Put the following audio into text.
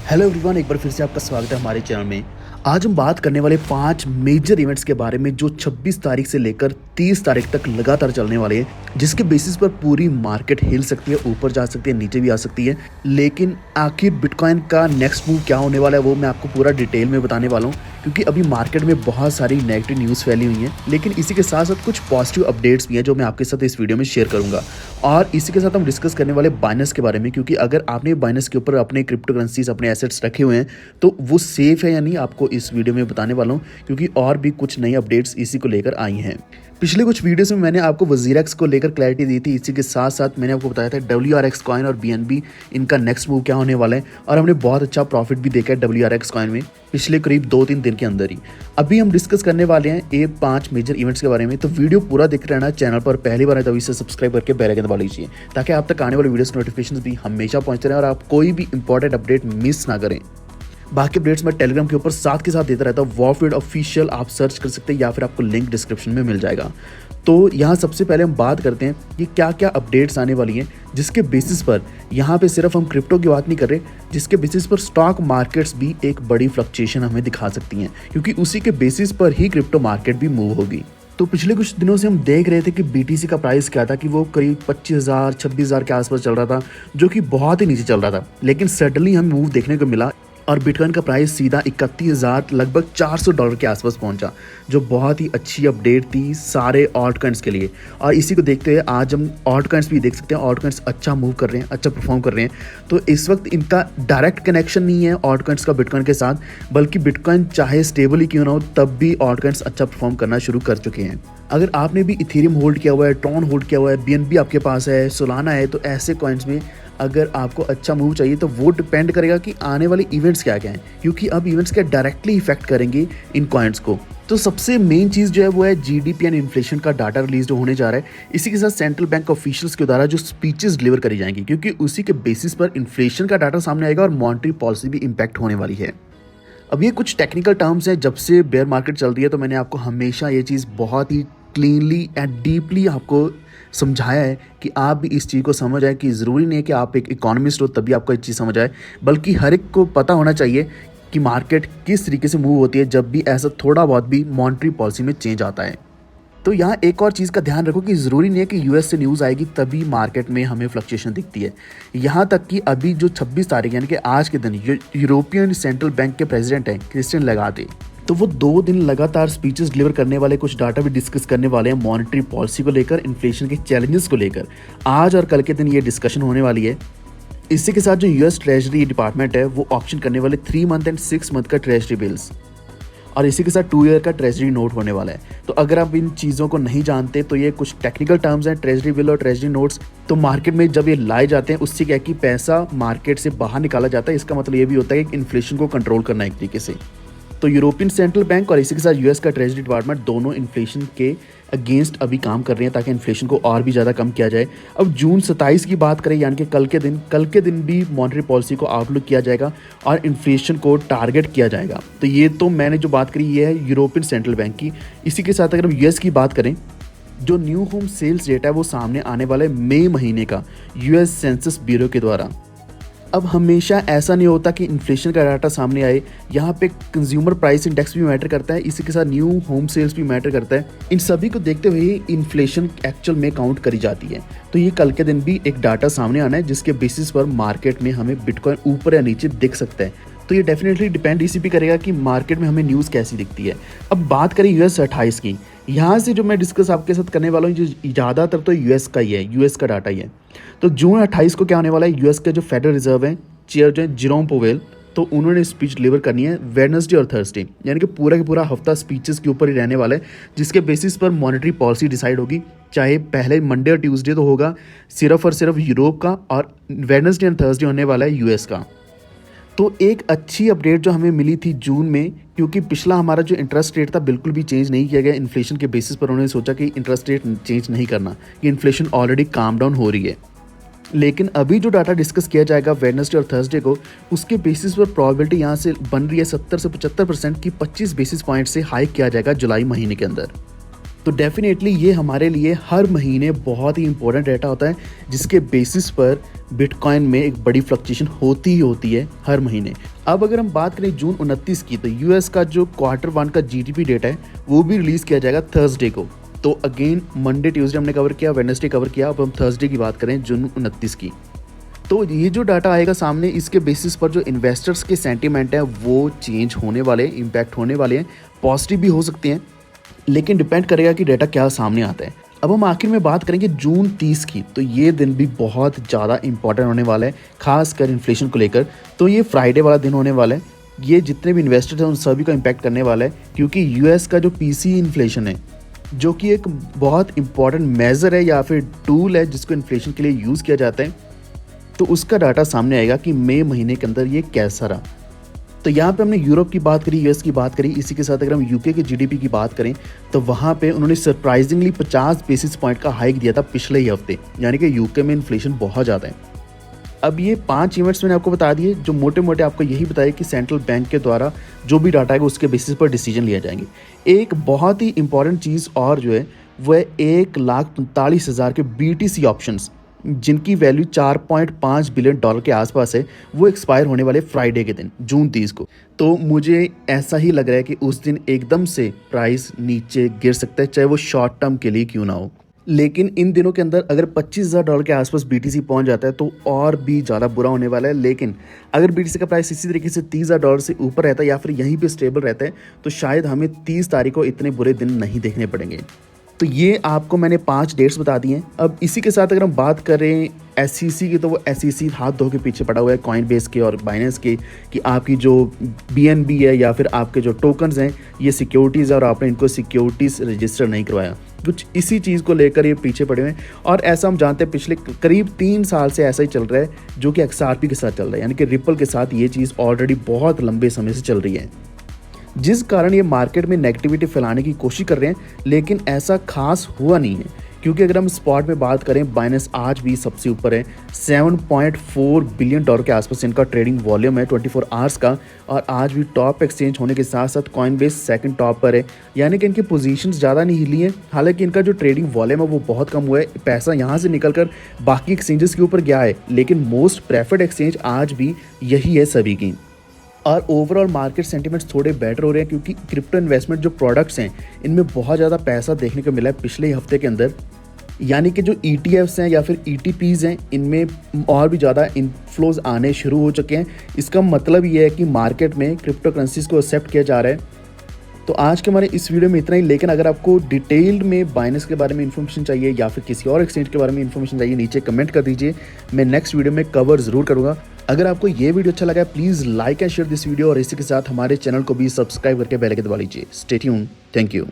Hello everyone, एक बार फिर से आपका स्वागत है हमारे चैनल में। आज हम बात करने वाले 5 मेजर इवेंट्स के बारे में जो 26 तारीख से लेकर 30 तारीख तक लगातार चलने वाले हैं, जिसके बेसिस पर पूरी मार्केट हिल सकती है, ऊपर जा सकती है, नीचे भी आ सकती है। लेकिन आखिर बिटकॉइन का नेक्स्ट मूव क्या होने वाला है वो मैं आपको पूरा डिटेल में बताने वाला हूँ, क्योंकि अभी मार्केट में बहुत सारी नेगेटिव न्यूज़ फैली हुई हैं। लेकिन इसी के साथ साथ कुछ पॉजिटिव अपडेट्स भी हैं जो मैं आपके साथ इस वीडियो में शेयर करूँगा। और इसी के साथ हम डिस्कस करने वाले बाइनेंस के बारे में, क्योंकि अगर आपने बाइनेंस के ऊपर अपने क्रिप्टो करेंसीज, अपने एसेट्स रखे हुए हैं तो वो सेफ है या नहीं, आपको इस वीडियो में बताने वाला हूँ, क्योंकि और भी कुछ नई अपडेट्स इसी को लेकर आई हैं। पिछले कुछ वीडियोस में मैंने आपको WZRX को लेकर क्लैरिटी दी थी। इसी के साथ साथ मैंने आपको बताया था WRX कॉइन और BNB इनका नेक्स्ट मूव क्या होने वाला है, और हमने बहुत अच्छा प्रॉफिट भी देखा है WRX कॉइन में पिछले करीब 2-3 दिन के अंदर ही। अभी हम डिस्कस करने वाले हैं ये 5 मेजर इवेंट्स के बारे में, तो वीडियो पूरा देखते रहना। चैनल पर पहली बार है तो इसे सब्सक्राइब करके बेल आइकन दबा लीजिए, ताकि आप तक आने वाले वीडियोस नोटिफिकेशन भी हमेशा पहुंचते रहें और आप कोई भी इंपॉर्टेंट अपडेट मिस ना करें। बाकी अपडेट्स मैं टेलीग्राम के ऊपर साथ के साथ देता रहता हूँ। वॉरफील्ड ऑफिशियल आप सर्च कर सकते हैं, या फिर आपको लिंक डिस्क्रिप्शन में मिल जाएगा। तो यहाँ सबसे पहले हम बात करते हैं कि क्या क्या अपडेट्स आने वाली हैं, जिसके बेसिस पर यहाँ पे सिर्फ हम क्रिप्टो की बात नहीं कर रहे, जिसके बेसिस पर स्टॉक मार्केट्स भी एक बड़ी फ्लक्चुएशन हमें दिखा सकती हैं, क्योंकि उसी के बेसिस पर ही क्रिप्टो मार्केट भी मूव होगी। तो पिछले कुछ दिनों से हम देख रहे थे कि BTC का प्राइस क्या था, कि वो करीब 25,000 26,000 के आसपास चल रहा था, जो कि बहुत ही नीचे चल रहा था। लेकिन सडनली हमें मूव देखने को मिला और बिटकॉइन का प्राइस सीधा 31,000 लगभग $400 के आसपास पहुंचा, जो बहुत ही अच्छी अपडेट थी सारे ऑल्ट कॉइन्स के लिए। और इसी को देखते हुए आज हम ऑल्ट कॉइन्स भी देख सकते हैं। ऑल्ट कॉइन्स अच्छा मूव कर रहे हैं, अच्छा परफॉर्म कर रहे हैं। तो इस वक्त इनका डायरेक्ट कनेक्शन नहीं है ऑल्ट कॉइन्स का बिटकॉइन के साथ, बल्कि बिटकॉइन चाहे स्टेबल ही क्यों ना हो, तब भी ऑल्ट कॉइन्स अच्छा परफॉर्म करना शुरू कर चुके हैं। अगर आपने भी इथेरियम होल्ड किया हुआ है, ट्रॉन होल्ड किया हुआ है, BNB आपके पास है, सोलाना है, तो ऐसे कॉइन्स में अगर आपको अच्छा मूव चाहिए तो वो डिपेंड करेगा कि आने वाले इवेंट्स क्या क्या हैं, क्योंकि अब इवेंट्स क्या डायरेक्टली इफेक्ट करेंगे इन कॉइन्स को। तो सबसे मेन चीज़ जो है वो है GDP एंड इन्फ्लेशन का डाटा रिलीज जो होने जा रहा है। इसी के साथ सेंट्रल बैंक ऑफिशियल्स के द्वारा जो स्पीचेस डिलीवर करी जाएंगी, क्योंकि उसी के बेसिस पर इन्फ्लेशन का डाटा सामने आएगा और मॉनेटरी पॉलिसी भी इम्पैक्ट होने वाली है। अब ये कुछ टेक्निकल टर्म्स हैं। जब से बेयर मार्केट चल रही है तो मैंने आपको हमेशा ये चीज़ बहुत ही क्लीनली एंड डीपली आपको समझाया है कि आप भी इस चीज़ को समझ आए, कि ज़रूरी नहीं है कि आप एक इकोनॉमिस्ट हो तभी आपको ये चीज़ समझ आए, बल्कि हर एक को पता होना चाहिए कि मार्केट किस तरीके से मूव होती है जब भी ऐसा थोड़ा बहुत भी मॉनेटरी पॉलिसी में चेंज आता है। तो यहाँ एक और चीज़ का ध्यान रखो कि ज़रूरी नहीं है कि US से न्यूज़ आएगी तभी मार्केट में हमें फ्लक्चुएशन दिखती है। यहाँ तक कि अभी जो 26 तारीख यानी कि आज के दिन यूरोपियन सेंट्रल बैंक के प्रेसिडेंट हैं क्रिस्टियन लगार्डे, तो वो 2 दिन लगातार स्पीचेस डिलीवर करने वाले, कुछ डाटा भी डिस्कस करने वाले हैं मॉनेटरी पॉलिसी को लेकर, इन्फ्लेशन के चैलेंजेस को लेकर। आज और कल के दिन ये डिस्कशन होने वाली है। इसी के साथ जो US ट्रेजरी डिपार्टमेंट है वो ऑप्शन करने वाले 3 मंथ एंड 6 मंथ का ट्रेजरी बिल्स, और इसी के साथ 2 ईयर का ट्रेजरी नोट होने वाला है। तो अगर आप इन चीज़ों को नहीं जानते तो ये कुछ टेक्निकल टर्म्स हैं, ट्रेजरी बिल और ट्रेजरी नोट्स। तो मार्केट में जब ये लाए जाते हैं उससे क्या है कि पैसा मार्केट से बाहर निकाला जाता है। इसका मतलब ये भी होता है कि इन्फ्लेशन को कंट्रोल करना एक तरीके से। तो यूरोपियन सेंट्रल बैंक और इसी के साथ US का ट्रेजरी डिपार्टमेंट दोनों इन्फ्लेशन के अगेंस्ट अभी काम कर रहे हैं, ताकि इन्फ्लेशन को और भी ज़्यादा कम किया जाए। अब जून 27 की बात करें, यानी कि कल के दिन भी मॉनेटरी पॉलिसी को आउटलुक किया जाएगा और इन्फ्लेशन को टारगेट किया जाएगा। तो ये तो मैंने जो बात करी ये है यूरोपियन सेंट्रल बैंक की। इसी के साथ अगर हम US की बात करें, जो न्यू होम सेल्स डेटा है वो सामने आने वाले मई महीने का US सेंसस ब्यूरो के द्वारा। अब हमेशा ऐसा नहीं होता कि इन्फ्लेशन का डाटा सामने आए, यहाँ पे कंज्यूमर प्राइस इंडेक्स भी मैटर करता है, इसी के साथ न्यू होम सेल्स भी मैटर करता है। इन सभी को देखते हुए ही इन्फ्लेशन एक्चुअल में काउंट करी जाती है। तो ये कल के दिन भी एक डाटा सामने आना है, जिसके बेसिस पर मार्केट में हमें बिटकॉइन ऊपर या नीचे दिख सकता है। तो ये डेफिनेटली डिपेंड इसी पे करेगा कि मार्केट में हमें न्यूज़ कैसी दिखती है। अब बात करें US 28 की, यहाँ से जो मैं डिस्कस आपके साथ करने वाला हूँ जो ज़्यादातर तो US का ही है, US का डाटा ही है। तो जून 28 को क्या होने वाला है, US का जो फेडरल रिजर्व है चेयर जो है जेरोम पोवेल, तो उन्होंने स्पीच डिलीवर करनी है वेडनेसडे और थर्सडे, यानी कि पूरा का पूरा हफ्ता स्पीचेस के ऊपर ही रहने वाला है, जिसके बेसिस पर मॉनेटरी पॉलिसी डिसाइड होगी। चाहे पहले मंडे और ट्यूसडे तो होगा सिर्फ और सिर्फ यूरोप का, और वेडनेसडे और थर्सडे होने वाला है US का। तो एक अच्छी अपडेट जो हमें मिली थी जून में, क्योंकि पिछला हमारा जो इंटरेस्ट रेट था बिल्कुल भी चेंज नहीं किया गया इन्फ्लेशन के बेसिस पर। उन्होंने सोचा कि इंटरेस्ट रेट चेंज नहीं करना, कि इन्फ्लेशन ऑलरेडी काम डाउन हो रही है। लेकिन अभी जो डाटा डिस्कस किया जाएगा वेडनेसडे और थर्सडे को, उसके बेसिस पर प्रोबेबिलिटी यहाँ से बन रही है 70 से 75% की 25 बेसिस पॉइंट से हाइक किया जाएगा जुलाई महीने के अंदर। तो डेफिनेटली ये हमारे लिए हर महीने बहुत ही इंपॉर्टेंट डाटा होता है, जिसके बेसिस पर बिटकॉइन में एक बड़ी फ्लक्चुएशन होती ही होती है हर महीने। अब अगर हम बात करें जून 29 की, तो यूएस का जो Q1 का जीडीपी डेटा है वो भी रिलीज़ किया जाएगा थर्सडे को। तो अगेन मंडे ट्यूसडे हमने कवर किया, वेडनेसडे कवर किया, अब हम थर्सडे की बात करें जून 29 की। तो ये जो डाटा आएगा सामने, इसके बेसिस पर जो इन्वेस्टर्स के सेंटीमेंट है वो चेंज होने वाले, इम्पैक्ट होने वाले हैं, पॉजिटिव भी हो सकते हैं, लेकिन डिपेंड करेगा कि डाटा क्या सामने आता है। अब हम आखिर में बात करेंगे जून 30 की, तो ये दिन भी बहुत ज़्यादा इंपॉर्टेंट होने वाला है, खासकर इन्फ्लेशन को लेकर। तो ये फ्राइडे वाला दिन होने वाला है, ये जितने भी इन्वेस्टर्स हैं उन सभी को इम्पैक्ट करने वाला है, क्योंकि यूएस का जो पीसी इन्फ्लेशन है, जो कि एक बहुत इंपॉर्टेंट मेज़र है या फिर टूल है जिसको इन्फ्लेशन के लिए यूज़ किया जाता है, तो उसका डाटा सामने आएगा कि मई महीने के अंदर ये कैसा रहा। तो यहाँ पे हमने यूरोप की बात करी, यूएस की बात करी, इसी के साथ अगर हम यूके के जीडीपी की बात करें तो वहाँ पे उन्होंने सरप्राइजिंगली 50 बेसिस पॉइंट का हाइक दिया था पिछले ही हफ्ते, यानी कि यूके में इन्फ्लेशन बहुत ज़्यादा है। अब ये 5 इवेंट्स मैंने आपको बता दिए, जो मोटे मोटे आपको यही बताया कि सेंट्रल बैंक के द्वारा जो भी डाटा आएगा उसके बेसिस पर डिसीजन लिया जाएंगे। एक बहुत ही इंपॉर्टेंट चीज़ और जो है वो है 1,45,000 के BTC ऑप्शंस, जिनकी वैल्यू $4.5 बिलियन के आसपास है, वो एक्सपायर होने वाले फ्राइडे के दिन जून 30 को। तो मुझे ऐसा ही लग रहा है कि उस दिन एकदम से प्राइस नीचे गिर सकता है, चाहे वो शॉर्ट टर्म के लिए क्यों ना हो। लेकिन इन दिनों के अंदर अगर $25,000 के आसपास BTC पहुंच जाता है तो और भी ज़्यादा बुरा होने वाला है। लेकिन अगर BTC का प्राइस इसी तरीके से $30,000 से ऊपर रहता है या फिर यहीं पे स्टेबल रहता है, तो शायद हमें 30 तारीख को इतने बुरे दिन नहीं देखने पड़ेंगे। तो ये आपको मैंने 5 डेट्स बता दी हैं। अब इसी के साथ अगर हम बात करें SEC की, तो वो SEC हाथ धो के पीछे पड़ा हुआ है कॉइनबेस के और बाइनेंस के, कि आपकी जो BNB है या फिर आपके जो टोकन्स हैं ये सिक्योरिटीज़ है और आपने इनको सिक्योरिटीज़ रजिस्टर नहीं करवाया, कुछ इसी चीज़ को लेकर ये पीछे पड़े हुए हैं। और ऐसा हम जानते हैं पिछले करीब 3 साल से ऐसा ही चल रहा है, जो कि XRP के साथ चल रहा है, यानी कि रिपल के साथ ये चीज़ ऑलरेडी बहुत लंबे समय से चल रही है, जिस कारण ये मार्केट में नेगेटिविटी फैलाने की कोशिश कर रहे हैं। लेकिन ऐसा खास हुआ नहीं है, क्योंकि अगर हम स्पॉट में बात करें, बाइनेंस आज भी सबसे ऊपर है, $7.4 बिलियन के आसपास इनका ट्रेडिंग वॉल्यूम है 24 आवर्स का, और आज भी टॉप एक्सचेंज होने के साथ साथ कॉइनबेस सेकंड टॉप पर है, यानी कि इनकी पोजीशंस ज़्यादा नहीं हिली हैं। हालांकि इनका जो ट्रेडिंग वॉल्यूम है वो बहुत कम हुआ है, पैसा यहाँ से निकलकर बाकी एक्सचेंजेस के ऊपर गया है, लेकिन मोस्ट प्रेफर्ड एक्सचेंज आज भी यही है सभी की। और ओवरऑल मार्केट सेंटिमेंट्स थोड़े बेटर हो रहे हैं, क्योंकि क्रिप्टो इन्वेस्टमेंट जो प्रोडक्ट्स हैं इनमें बहुत ज़्यादा पैसा देखने को मिला है पिछले हफ्ते के अंदर, यानी कि जो ETFs हैं या फिर ETPs हैं इनमें और भी ज़्यादा इनफ्लोज आने शुरू हो चुके हैं। इसका मतलब ये है कि मार्केट में क्रिप्टो करेंसीज को एक्सेप्ट किया जा रहा है। तो आज के हमारे इस वीडियो में इतना ही, लेकिन अगर आपको डिटेल्ड में बाइनेंस के बारे में इन्फॉर्मेशन चाहिए या फिर किसी और एक्सचेंज के बारे में इन्फॉर्मेशन चाहिए, नीचे कमेंट कर दीजिए, मैं नेक्स्ट वीडियो में कवर ज़रूर करूँगा। अगर आपको ये वीडियो अच्छा लगा है please like and share this video, और इसी के साथ हमारे चैनल को भी सब्सक्राइब करके बेल आइकन दबा लीजिए। Stay tuned, thank you.